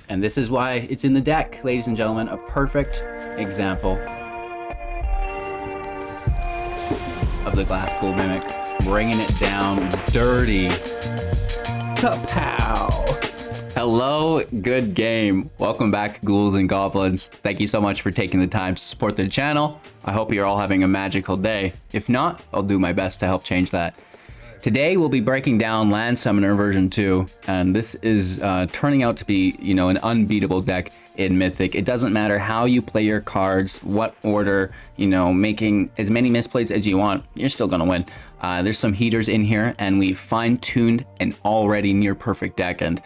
And this is why it's in the deck, ladies and gentlemen. A perfect example of the Glasspool Mimic. Bringing it down dirty. Kapow! Hello, good game. Welcome back, ghouls and goblins. Thank you so much for taking the time to support the channel. I hope you're all having a magical day. If not, I'll do my best to help change that. Today, we'll be breaking down Land Summoner version 2, and this is turning out to be, an unbeatable deck in Mythic. It doesn't matter how you play your cards, what order, making as many misplays as you want, you're still gonna win. There's some heaters in here, and we fine-tuned an already near-perfect deck, and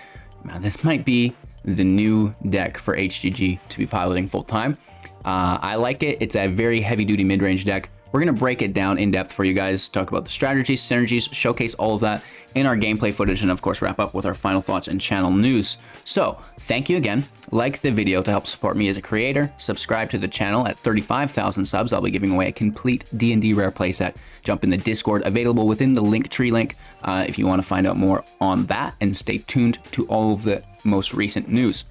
this might be the new deck for HGG to be piloting full-time. I like it. It's a very heavy-duty mid-range deck. We're going to break it down in depth for you guys, talk about the strategies, synergies, showcase all of that in our gameplay footage, and of course wrap up with our final thoughts and channel news. So thank you again. Like the video to help support me as a creator. Subscribe to the channel. At 35,000 subs, I'll be giving away a complete D&D rare playset. Jump in the Discord, available within the Linktree link if you want to find out more on that, and stay tuned to all of the most recent news.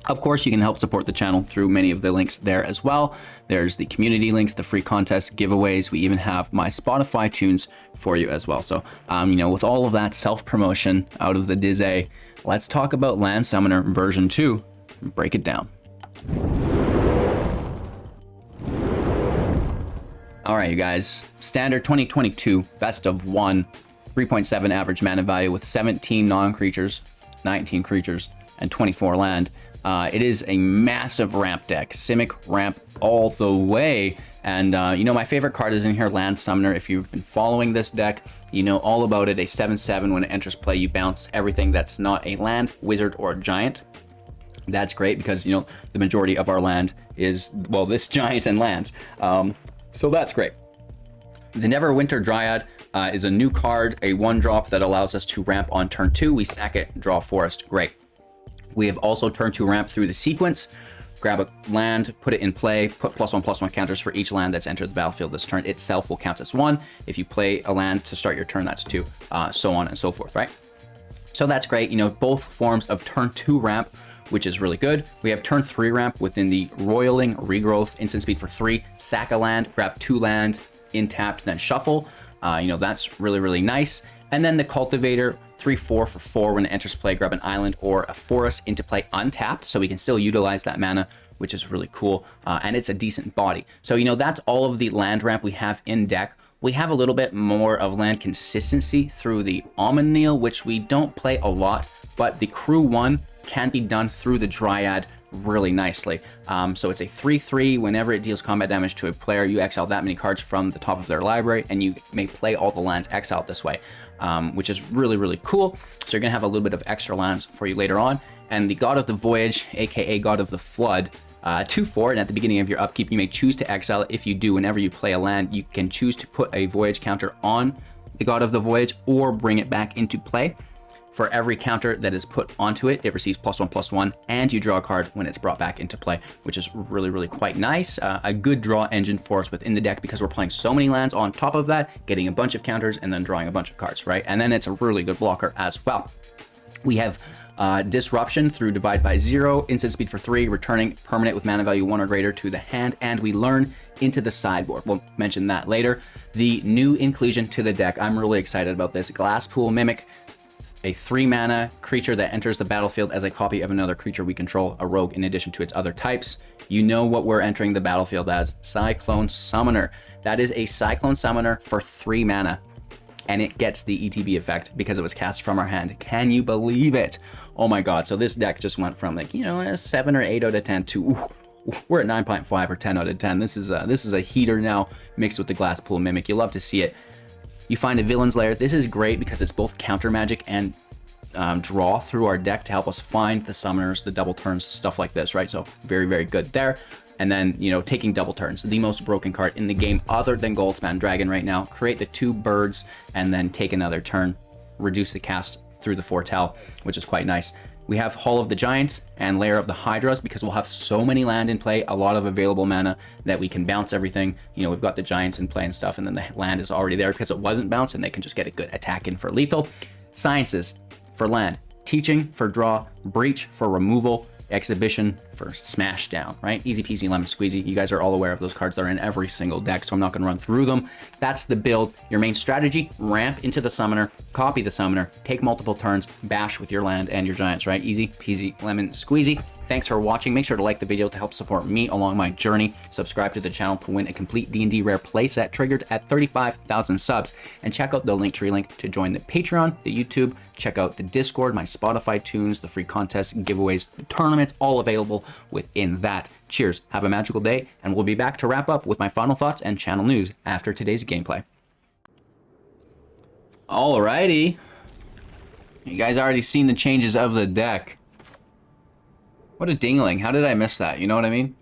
Of course, you can help support the channel through many of the links there as well. There's the community links, the free contests, giveaways. We even have my Spotify tunes for you as well. So, with all of that self-promotion out of the Dizzy, let's talk about Land Summoner version 2 and break it down. All right, you guys. Standard 2022, best of 1, 3.7 average mana value with 17 non-creatures, 19 creatures, and 24 land. It is a massive ramp deck, Simic ramp all the way. And, my favorite card is in here, Land Summoner. If you've been following this deck, you know all about it. A 7/7, when it enters play, you bounce everything that's not a land, wizard, or a giant. That's great because, the majority of our land is, well, this giant and lands. So that's great. The Neverwinter Dryad is a new card, a 1-drop that allows us to ramp on turn 2. We sack it, draw forest. Great. We have also turn 2 ramp through the sequence. Grab a land, put it in play, put +1/+1 counters for each land that's entered the battlefield this turn. Itself will count as 1. If you play a land to start your turn, that's 2. So on and so forth, right? So that's great. Both forms of turn 2 ramp, which is really good. We have turn 3 ramp within the Roiling Regrowth, instant speed for 3. Sack a land, grab 2 land, in-tapped, then shuffle. That's really, really nice. And then the Cultivator, 3/4 for 4. When it enters play, grab an island or a forest into play untapped, so we can still utilize that mana, which is really cool. And it's a decent body. So, that's all of the land ramp we have in deck. We have a little bit more of land consistency through the Omniel, which we don't play a lot, but the Crew 1 can be done through the Dryad really nicely. So it's a 3/3. Whenever it deals combat damage to a player, you exile that many cards from the top of their library, and you may play all the lands exiled this way, which is really, really cool. So you're gonna have a little bit of extra lands for you later on. And the God of the Voyage, aka God of the Flood, 2/4, and at the beginning of your upkeep, you may choose to exile it. If you do, whenever you play a land, you can choose to put a Voyage counter on the God of the Voyage or bring it back into play. For every counter that is put onto it, it receives +1/+1, and you draw a card when it's brought back into play, which is really, really quite nice. A good draw engine for us within the deck because we're playing so many lands on top of that, getting a bunch of counters, and then drawing a bunch of cards, right? And then it's a really good blocker as well. We have Disruption through Divide by 0, instant speed for 3, returning permanent with mana value 1 or greater to the hand, and we learn into the sideboard. We'll mention that later. The new inclusion to the deck, I'm really excited about this. Glasspool Mimic, a 3-mana creature that enters the battlefield as a copy of another creature we control, a rogue in addition to its other types. You know what we're entering the battlefield as, Cyclone Summoner. That is a Cyclone Summoner for 3 mana, and it gets the ETB effect because it was cast from our hand. Can you believe it? Oh my god, so this deck just went from a 7 or 8 out of 10 to, we're at 9.5 or 10 out of 10. This is a heater now mixed with the Glasspool Mimic. You love to see it. You find a Villain's Lair. This is great because it's both counter magic and draw through our deck to help us find the summoners, the double turns, stuff like this, right? So very, very good there. And then, taking double turns, the most broken card in the game other than Goldspan Dragon right now. Create the 2 birds and then take another turn. Reduce the cast through the Foretell, which is quite nice. We have Hall of the Giants and Lair of the Hydras because we'll have so many land in play, a lot of available mana that we can bounce everything. We've got the Giants in play and stuff, and then the land is already there because it wasn't bounced, and they can just get a good attack in for lethal. Sciences for land. teaching for draw, breach for removal, exhibition for smash down, right? Easy peasy lemon squeezy. You guys are all aware of those cards that are in every single deck, so I'm not going to run through them. That's the build. Your main strategy, ramp into the summoner, copy the summoner, take multiple turns, bash with your land and your giants, right? Easy peasy lemon squeezy. Thanks for watching. Make sure to like the video to help support me along my journey. Subscribe to the channel to win a complete D&D rare playset triggered at 35,000 subs. And check out the Linktree link to join the Patreon, the YouTube. Check out the Discord, my Spotify tunes, the free contests, giveaways, the tournaments, all available within that. Cheers. Have a magical day, and we'll be back to wrap up with my final thoughts and channel news after today's gameplay. Alrighty. You guys already seen the changes of the deck. What a dingling. How did I miss that? You know what I mean?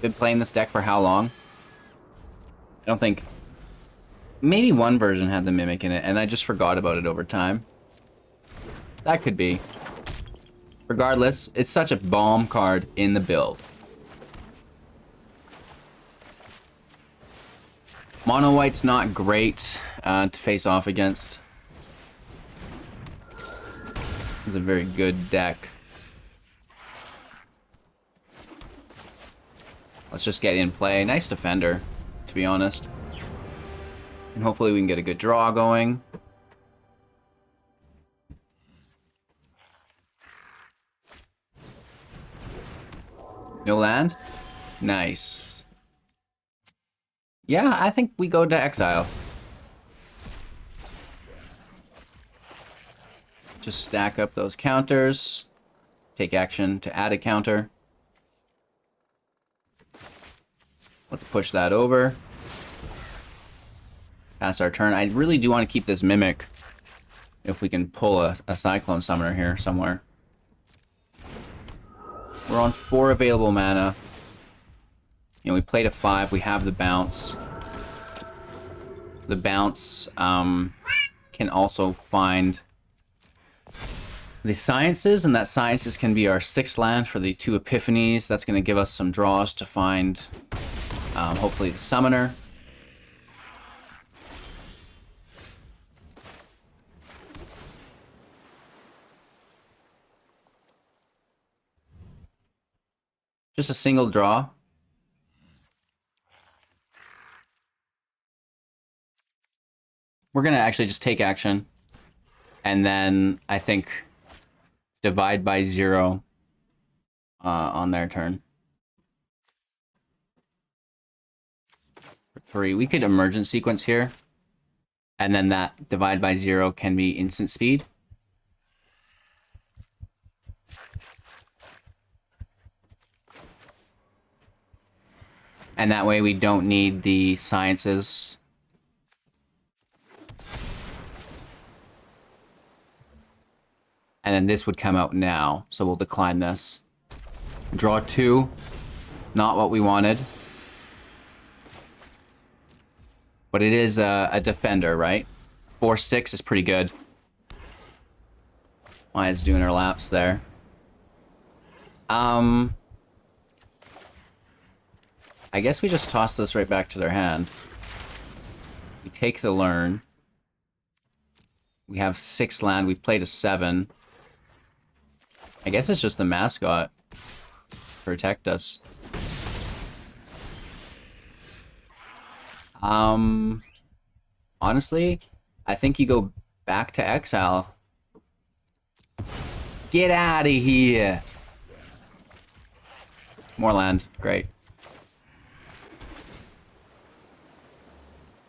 Been playing this deck for how long? I don't think... Maybe one version had the Mimic in it, and I just forgot about it over time. That could be. Regardless, it's such a bomb card in the build. Mono White's not great to face off against. It's a very good deck. Let's just get in play. Nice defender, to be honest. And hopefully we can get a good draw going. No land? Nice. Yeah, I think we go to exile. Just stack up those counters. Take action to add a counter. Let's push that over. Pass our turn. I really do want to keep this Mimic if we can pull a Cyclone Summoner here somewhere. We're on 4 available mana. You know, we played a 5. We have the bounce. The bounce can also find the sciences, and that sciences can be our 6th land for the 2 Epiphanies. That's going to give us some draws to find hopefully the summoner. Just a single draw. We're going to actually just take action. And then, I think, divide by 0 on their turn. For 3. We could Emergent Sequence here. And then that divide by 0 can be instant speed. And that way we don't need the sciences. And then this would come out now, so we'll decline this. Draw 2, not what we wanted. But it is a defender, right? 4/6 is pretty good. Maya's doing her laps there. I guess we just toss this right back to their hand. We take the learn. We have 6 land. We played a 7. I guess it's just the mascot. Protect us. Honestly, I think you go back to exile. Get out of here. More land. Great.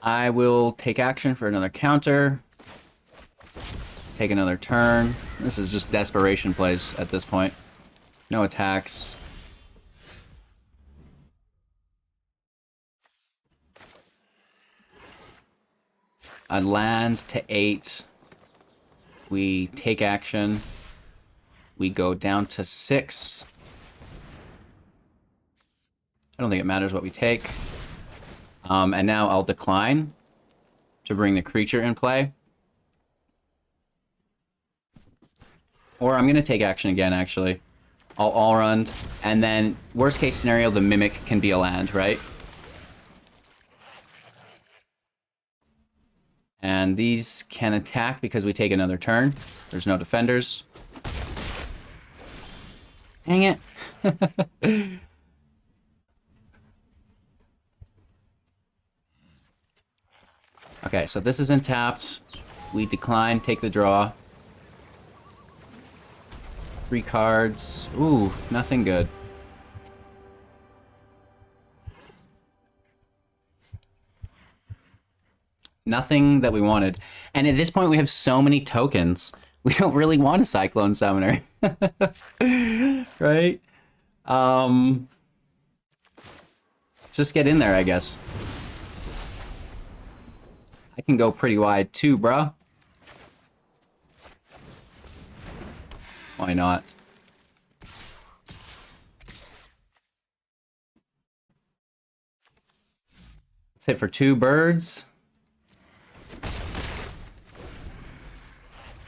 I will take action for another counter. Take another turn. This is just desperation plays at this point. No attacks. I land to 8. We take action. We go down to 6. I don't think it matters what we take. And now I'll decline to bring the creature in play. Or I'm going to take action again, actually. I'll Alrund, and then, worst case scenario, the Mimic can be a land, right? And these can attack because we take another turn. There's no defenders. Dang it. Okay, so this is untapped. We decline, take the draw. 3 cards. Ooh, nothing good. Nothing that we wanted. And at this point, we have so many tokens. We don't really want a Cyclone Summoner. Right? Just get in there, I guess. I can go pretty wide too, bro. Why not? Let's hit for 2 birds.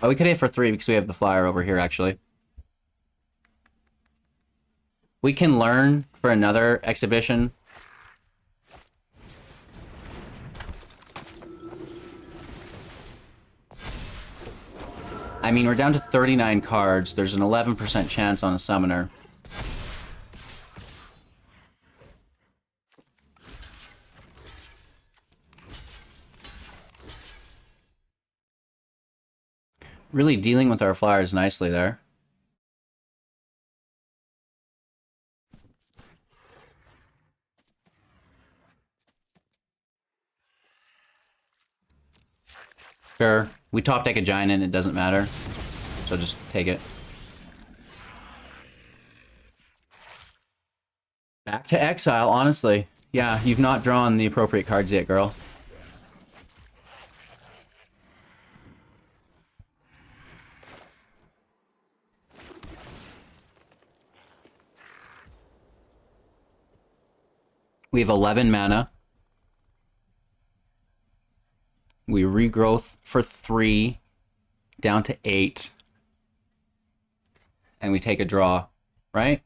Oh, we could hit for 3 because we have the flyer over here, actually. We can learn for another exhibition. I mean, we're down to 39 cards. There's an 11% chance on a summoner. Really dealing with our flyers nicely there. Sure. We top deck a giant and it doesn't matter. So just take it. Back to exile, honestly. Yeah, you've not drawn the appropriate cards yet, girl. We have 11 mana. We regrowth for 3, down to 8. And we take a draw, right?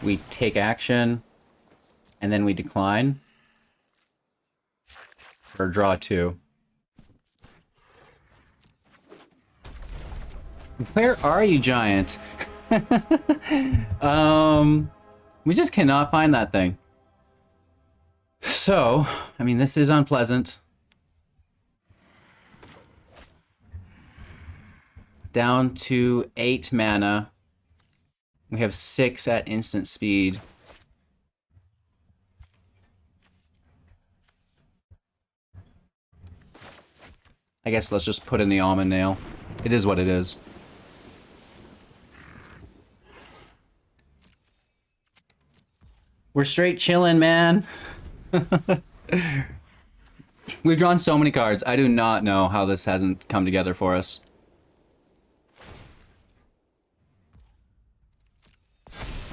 We take action, and then we decline. Or draw 2. Where are you, giant? We just cannot find that thing. So, I mean, this is unpleasant. Down to 8 mana. We have 6 at instant speed. I guess let's just put in the almond nail. It is what it is. We're straight chilling, man. We've drawn so many cards. I do not know how this hasn't come together for us.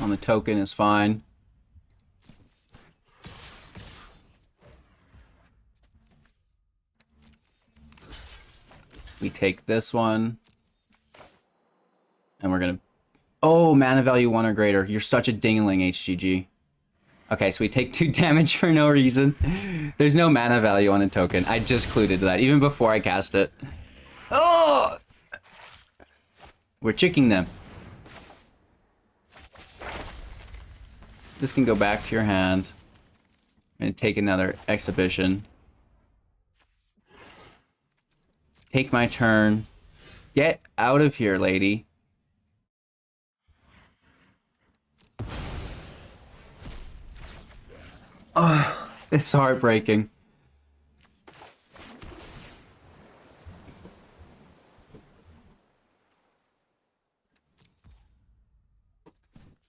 On the token is fine. We take this one. And we're gonna... Oh, mana value 1 or greater. You're such a dingling, HGG. Okay, so we take 2 damage for no reason. There's no mana value on a token. I just clued into that, even before I cast it. Oh! We're chicking them. This can go back to your hand. And take another exhibition. Take my turn. Get out of here, lady. Oh, it's heartbreaking.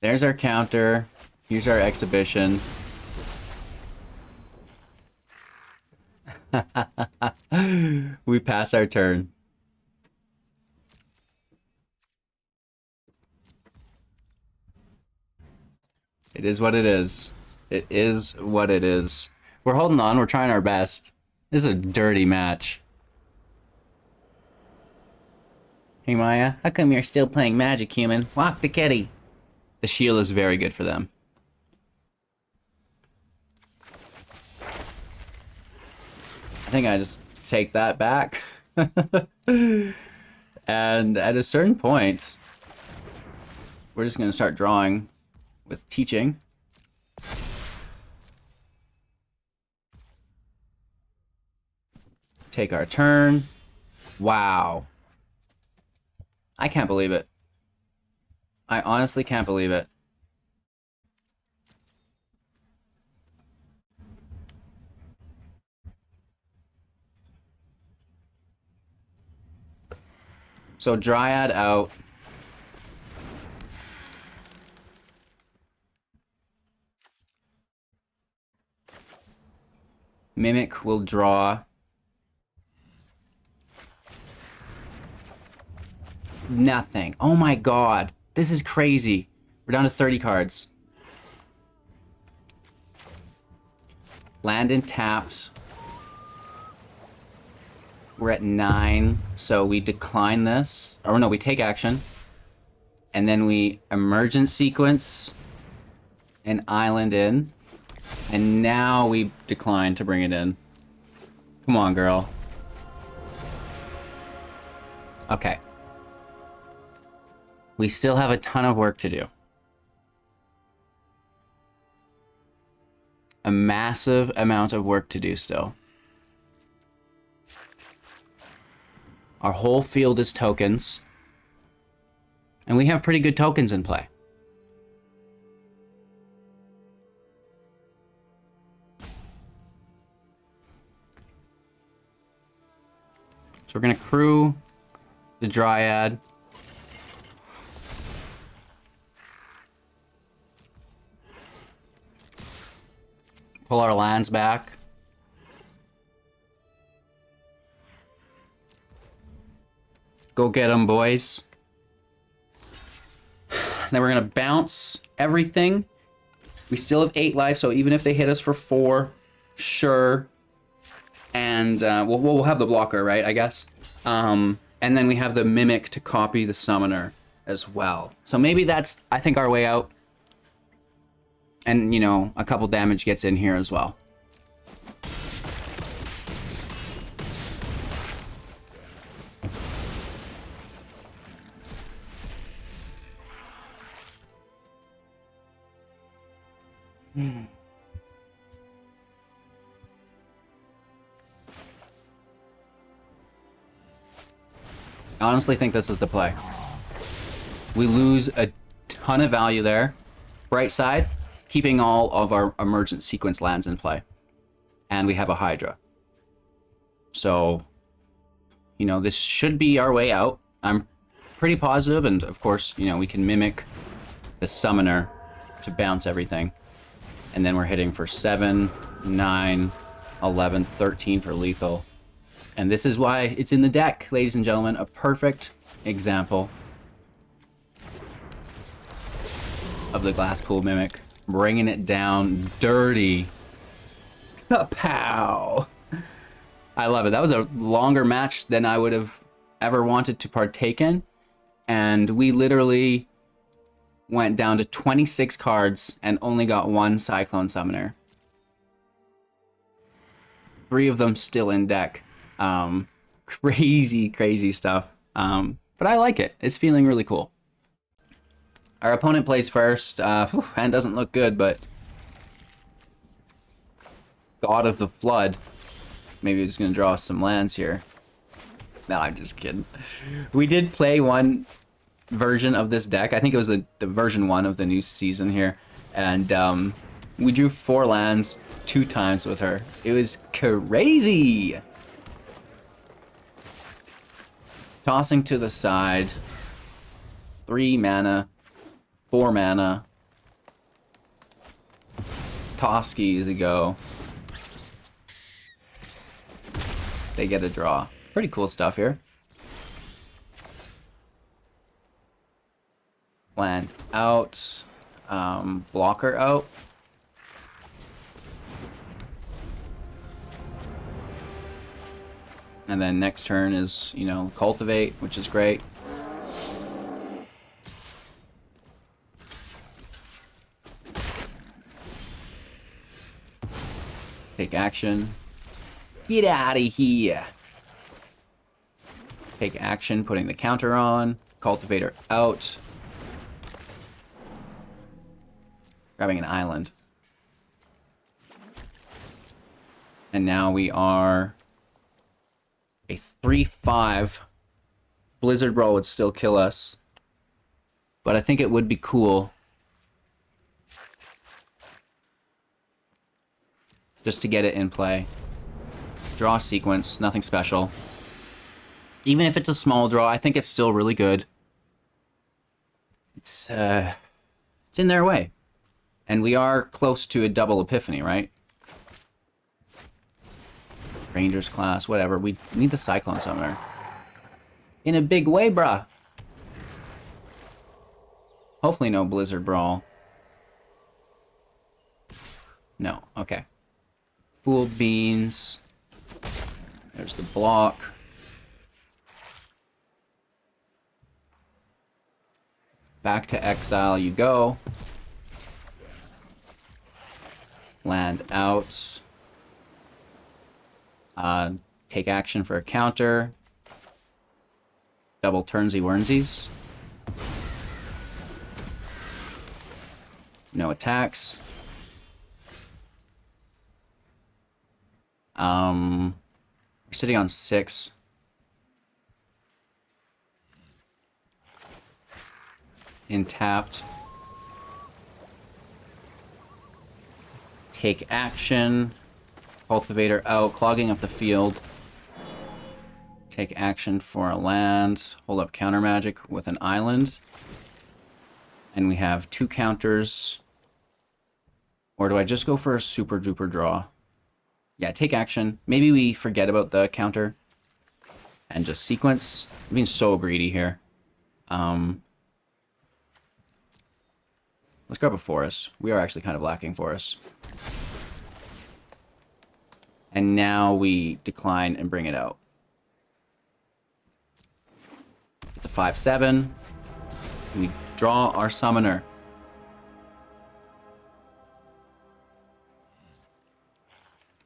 There's our counter. Here's our exhibition. We pass our turn. It is what it is. It is what it is. We're holding on. We're trying our best. This is a dirty match. Hey Maya, how come you're still playing Magic, human? Walk the kitty. The shield is very good for them. I think I just take that back. And at a certain point, we're just going to start drawing with teaching. Take our turn. Wow. I can't believe it. I honestly can't believe it. So Dryad out. Mimic will draw. Nothing. Oh my god. This is crazy. We're down to 30 cards. Land and tapped. We're at 9, so we decline this. Or no, we take action. And then we Emergent Sequence an island in. And now we decline to bring it in. Come on, girl. Okay. We still have a ton of work to do. A massive amount of work to do still. Our whole field is tokens. And we have pretty good tokens in play. So we're going to crew the Dryad. Pull our lands back. Go get them, boys. Then we're going to bounce everything. We still have 8 life, so even if they hit us for 4, sure. And we'll have the blocker, right, I guess. And then we have the Mimic to copy the Summoner as well. So maybe that's, I think, our way out. And, you know, a couple damage gets in here as well. I honestly think this is the play. We lose a ton of value there. Bright side, keeping all of our Emergent Sequence lands in play. And we have a Hydra. So, you know, this should be our way out. I'm pretty positive, and of course, you know, we can mimic the Summoner to bounce everything. And then we're hitting for 7, 9, 11, 13 for lethal. And this is why it's in the deck, ladies and gentlemen. A perfect example of the Glasspool Mimic. Bringing it down dirty. Pow! I love it. That was a longer match than I would have ever wanted to partake in. And we literally went down to 26 cards and only got 1 Cyclone Summoner. 3 of them still in deck. Crazy stuff. But I like it. It's feeling really cool. Our opponent plays first. Hand doesn't look good, but God of the Flood. Maybe we're just gonna draw some lands here. No, I'm just kidding. We did play one version of this deck. I think it was the version 1 of the new season here. And we drew 4 lands 2 times with her. It was crazy! Tossing to the side. 3 mana. 4 mana. Toskies a go. They get a draw. Pretty cool stuff here. Land out. Blocker out. And then next turn is, you know, cultivate, which is great. Take action. Get out of here. Take action, putting the counter on. Cultivator out. Grabbing an island. And now we are a 3/5. Blizzard Brawl would still kill us. But I think it would be cool just to get it in play. Draw sequence, nothing special. Even if it's a small draw, I think it's still really good. It's in their way. And we are close to a double Epiphany, right? Rangers class, whatever. We need the Cyclone Summoner. In a big way, bruh. Hopefully no Blizzard Brawl. No, okay. Cool beans. There's the block. Back to exile you go. Land out. Take action for a counter. Double turnsy wernsies. No attacks. We're sitting on 6. In tapped. Take action. Cultivator out, clogging up the field. Take action for a land. Hold up counter magic with an island. And we have 2 counters. Or do I just go for a super duper draw? Yeah, take action. Maybe we forget about the counter and just sequence. I'm being so greedy here. Let's grab a forest. We are actually kind of lacking forest. And now we decline and bring it out. It's a 5/7. We draw our summoner.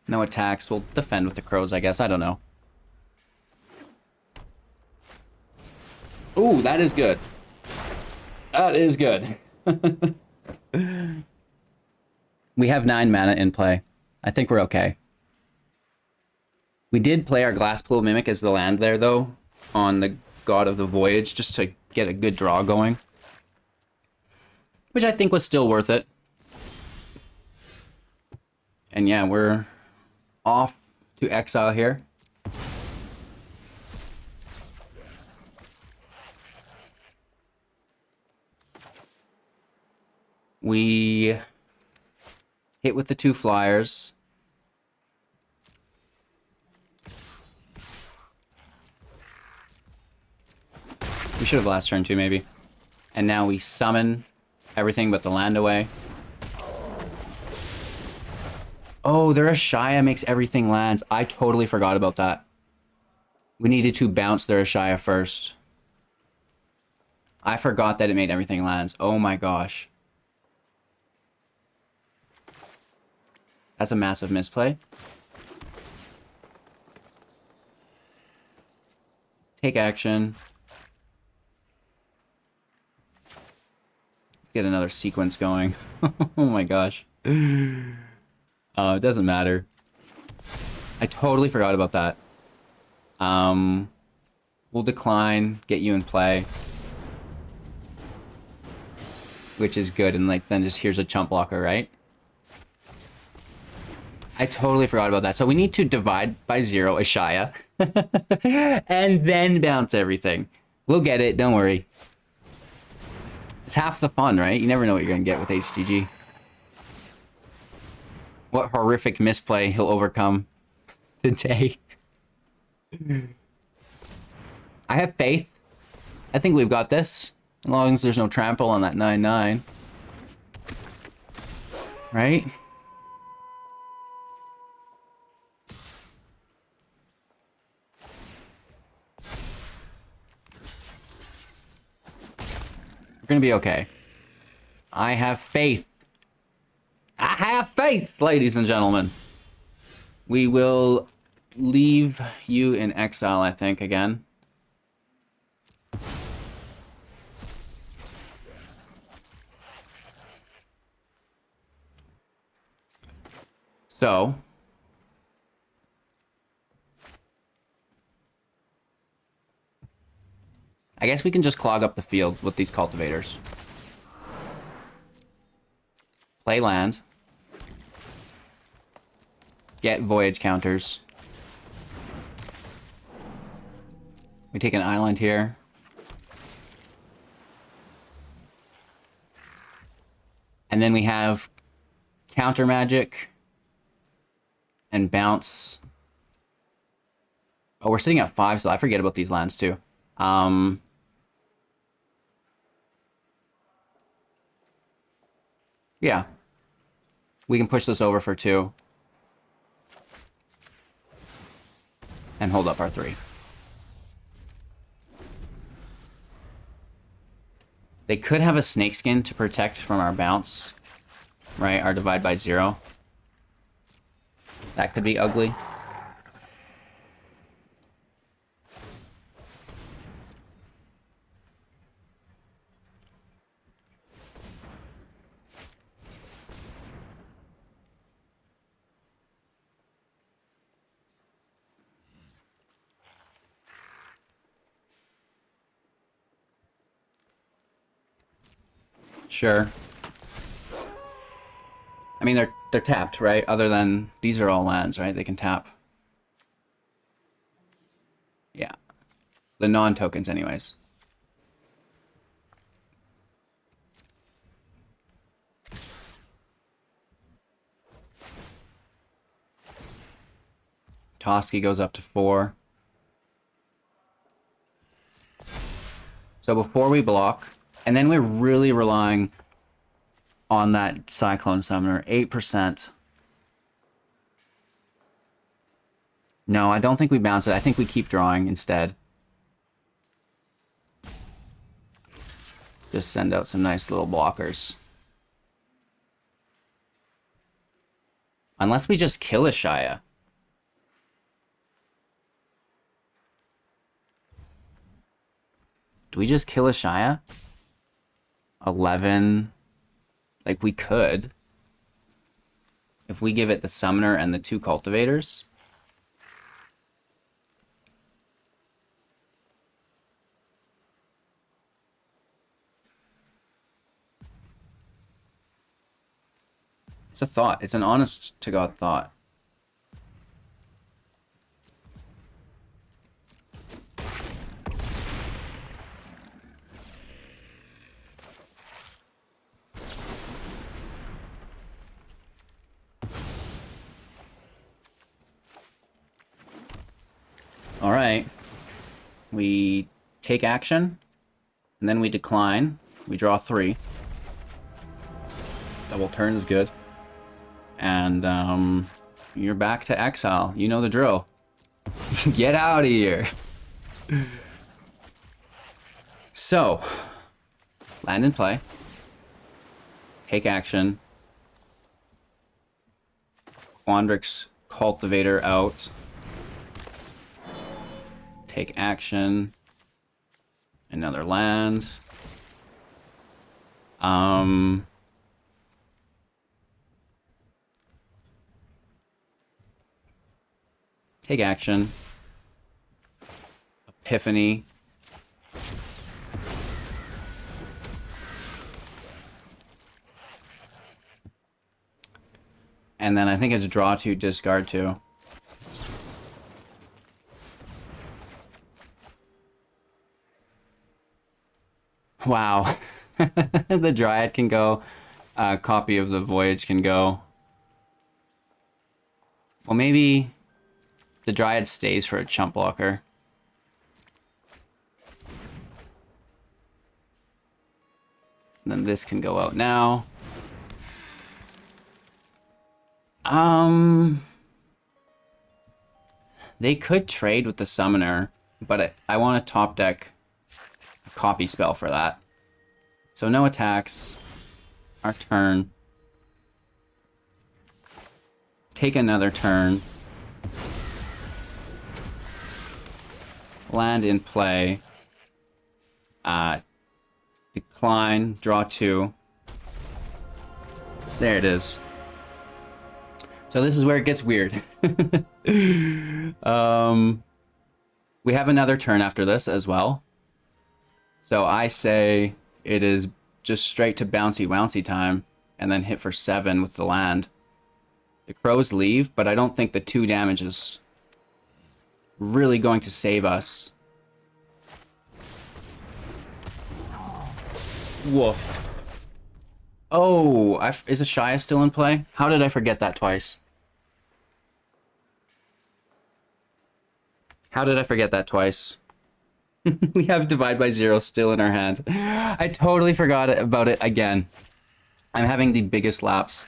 No attacks. We'll defend with the crows, I guess. I don't know. Ooh, that is good. That is good. We have 9 mana in play. I think we're okay. We did play our Glasspool Mimic as the land there, though, on the God of the Voyage, just to get a good draw going. Which I think was still worth it. And yeah, we're off to exile here. We hit with the 2 flyers. We should have last turn too, maybe. And now we summon everything but the land away. Oh, their Ashaya makes everything lands. I totally forgot about that. We needed to bounce their Ashaya first. I forgot that it made everything lands. Oh my gosh. That's a massive misplay. Take action. Let's get another sequence going. Oh my gosh. It doesn't matter. I totally forgot about that. We'll decline, get you in play. Which is good, and like then just here's a chump blocker, right? I totally forgot about that. So we need to divide by 0 Ashaya. And then bounce everything. We'll get it, don't worry. It's half the fun, right? You never know what you're gonna get with HTG. What horrific misplay he'll overcome today. I have faith. I think we've got this. As long as there's no trample on that 9/9. Right? We're gonna be okay. I have faith. I have faith, ladies and gentlemen. We will leave you in exile, I think, again. So, I guess we can just clog up the field with these cultivators. Play land. Get Voyage counters. We take an island here. And then we have counter magic and bounce. Oh, we're sitting at 5, so I forget about these lands too. Yeah. We can push this over for 2. And hold up our 3. They could have a snakeskin to protect from our bounce, right? Our divide by 0. That could be ugly. Sure. I mean, they're tapped, right? Other than these are all lands, right? They can tap. Yeah. The non-tokens anyways. Toski goes up to 4. So before we block, and then we're really relying on that Cyclone Summoner, 8%. No, I don't think we bounce it. I think we keep drawing instead. Just send out some nice little blockers. Unless we just kill a Shia. Do we just kill a Shia? 11. Like, we could. If we give it the Summoner and the 2 Cultivators. It's a thought. It's an honest-to-God thought. All right. We take action, and then we decline. We draw 3. Double turn is good. And you're back to exile. You know the drill. Get out of here. So, land and play. Take action. Quandrix Cultivator out. Take action. Another land. Take action. Epiphany. And then I think it's draw 2, discard 2. Wow. The Dryad can go. A copy of the Voyage can go. Well, maybe the Dryad stays for a chump blocker. And then this can go out now. They could trade with the Summoner, but I want to top deck a copy spell for that. So no attacks. Our turn. Take another turn. land in play. Decline, draw 2. There it is. So this is where it gets weird. We have another turn after this as well. So I say it is just straight to bouncy wouncy time and then hit for 7 with the land. The crows leave, but I don't think the 2 damage is really going to save us. Woof. Oh, is Ashaya still in play? How did I forget that twice? How did I forget that twice? We have Divide by 0 still in our hand. I totally forgot about it again. I'm having the biggest lapse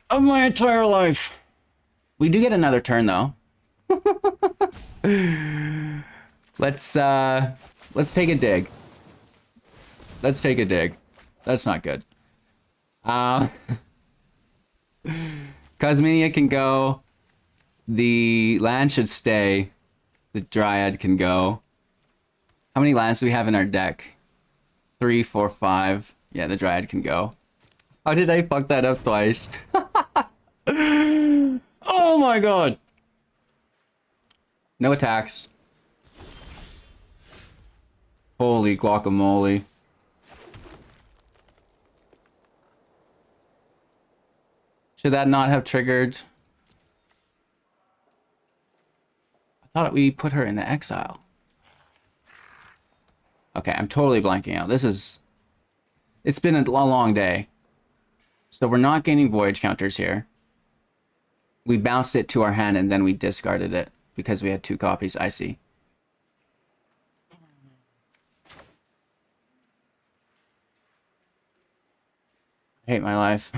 of my entire life. We do get another turn though. Let's take a dig. Let's take a dig. That's not good. Cosima can go. The land should stay. The Dryad can go. How many lands do we have in our deck? 3, 4, 5. Yeah, the Dryad can go. How did I fuck that up twice? Oh my god! No attacks. Holy guacamole. Should that not have triggered? I thought we put her into exile. Okay, I'm totally blanking out. It's been a long day. So we're not gaining Voyage counters here. We bounced it to our hand and then we discarded it because we had 2 copies. I see. I hate my life.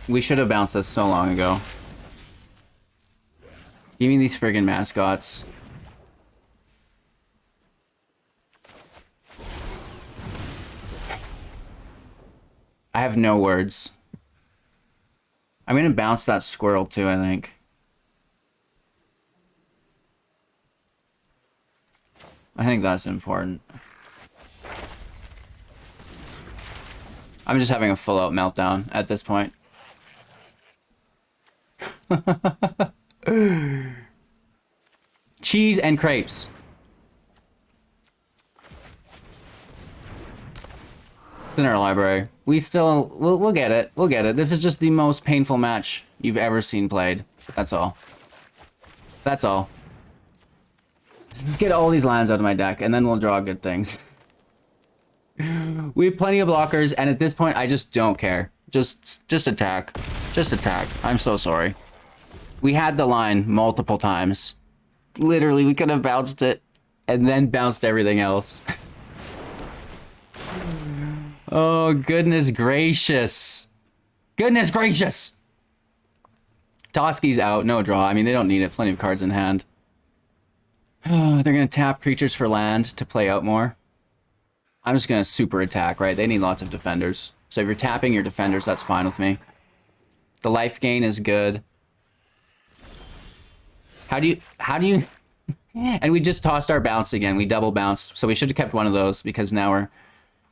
We should have bounced this so long ago. Give me these friggin' mascots. I have no words. I'm gonna bounce that squirrel too, I think. I think that's important. I'm just having a full-out meltdown at this point. Cheese and crepes. It's in our library. We'll get it. We'll get it. This is just the most painful match you've ever seen played. That's all. That's all. Let's get all these lands out of my deck, and then we'll draw good things. We have plenty of blockers, and at this point, I just don't care. Just attack. Just attack. I'm so sorry. We had the line multiple times. Literally, we could have bounced it, and then bounced everything else. Oh, goodness gracious. Goodness gracious! Toski's out. No draw. I mean, they don't need it. Plenty of cards in hand. They're going to tap creatures for land to play out more. I'm just going to super attack, right? They need lots of defenders. So if you're tapping your defenders, that's fine with me. The life gain is good. How do you... And we just tossed our bounce again. We double bounced. So we should have kept one of those because now we're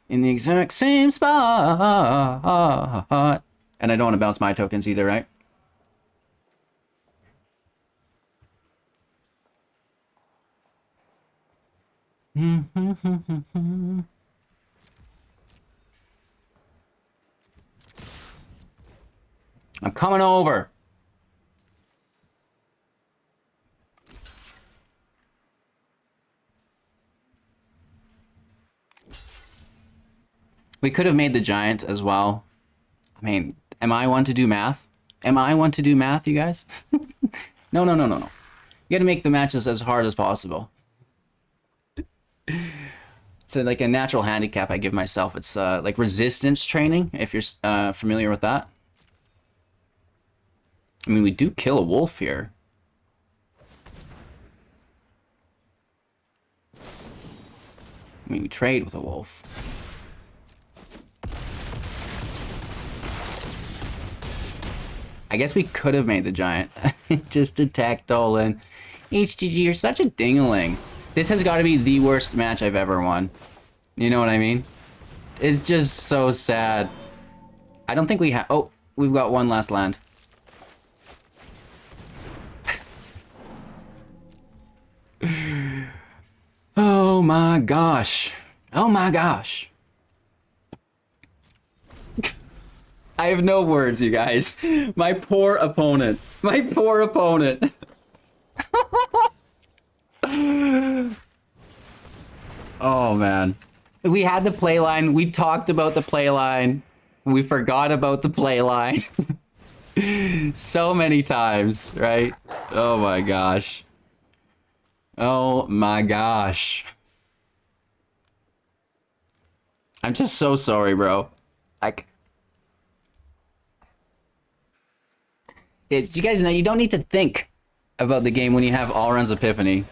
in the exact same spot. And I don't want to bounce my tokens either, right? I'm coming over. We could have made the giant as well. I mean, am I one to do math? Am I one to do math, you guys? No. You gotta make the matches as hard as possible. So like a natural handicap I give myself, it's like resistance training, if you're familiar with that. I mean, we do kill a wolf here. I mean, we trade with a wolf. I guess we could have made the giant. Just attacked all in. HGG, you're such a dingling. This has got to be the worst match I've ever won. You know what I mean? It's just so sad. I don't think we have... Oh, we've got one last land. Oh my gosh. Oh my gosh. I have no words, you guys. My poor opponent. My poor opponent. Oh man. We had the play line. We talked about the play line. We forgot about the play line. So many times, right? Oh my gosh. Oh my gosh. I'm just so sorry, bro. You guys know you don't need to think about the game when you have Alrund's Epiphany.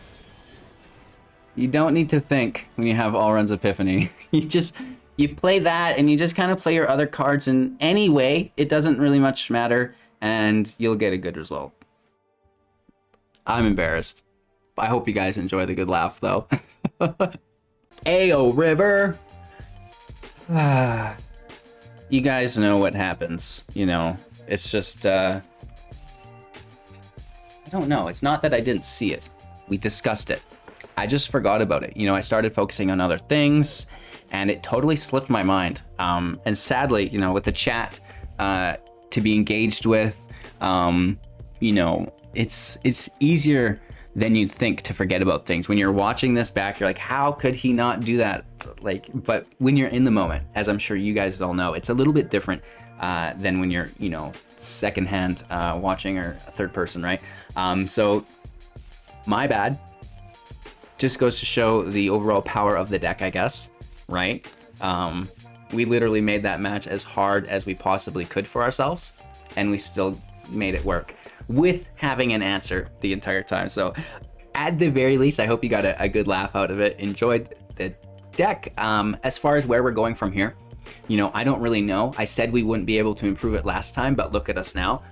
You don't need to think when you have Alrund's Epiphany. You play that and you just kind of play your other cards in any way. It doesn't really much matter and you'll get a good result. I'm embarrassed. I hope you guys enjoy the good laugh though. Ayo River. You guys know what happens, you know. It's just I don't know. It's not that I didn't see it. We discussed it. I just forgot about it. You know, I started focusing on other things and it totally slipped my mind. And sadly, you know, with the chat to be engaged with, you know, it's easier than you'd think to forget about things. When you're watching this back, you're like, how could he not do that? Like, but when you're in the moment, as I'm sure you guys all know, it's a little bit different than when you're, you know, secondhand watching or third person, right? So my bad. Just goes to show the overall power of the deck, I guess, right? We literally made that match as hard as we possibly could for ourselves, and we still made it work with having an answer the entire time. So at the very least, I hope you got a good laugh out of it, enjoyed the deck. As far as where we're going from here, you know, I don't really know. I said we wouldn't be able to improve it last time, but look at us now.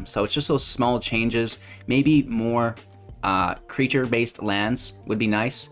So it's just those small changes, maybe more creature-based lands would be nice.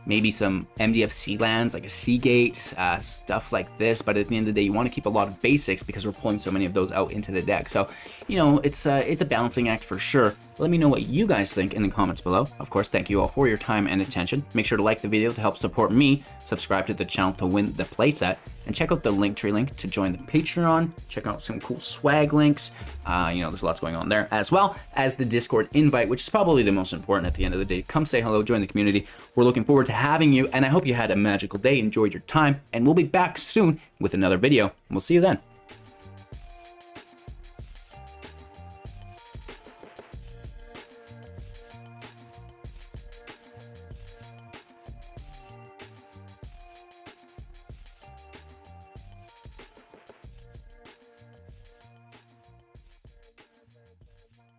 Maybe some MDFC lands like a Seagate, stuff like this. But at the end of the day, you want to keep a lot of basics because we're pulling so many of those out into the deck. So, you know, it's a balancing act for sure. Let me know what you guys think in the comments below. Of course, thank you all for your time and attention. Make sure to like the video to help support me, subscribe to the channel to win the playset, and check out the Linktree link to join the Patreon. Check out some cool swag links. You know, there's lots going on there, as well as the Discord invite, which is probably the most important at the end of the day. Come say hello, join the community. We're looking forward to having you, and I hope you had a magical day, enjoyed your time, and we'll be back soon with another video. We'll see you then.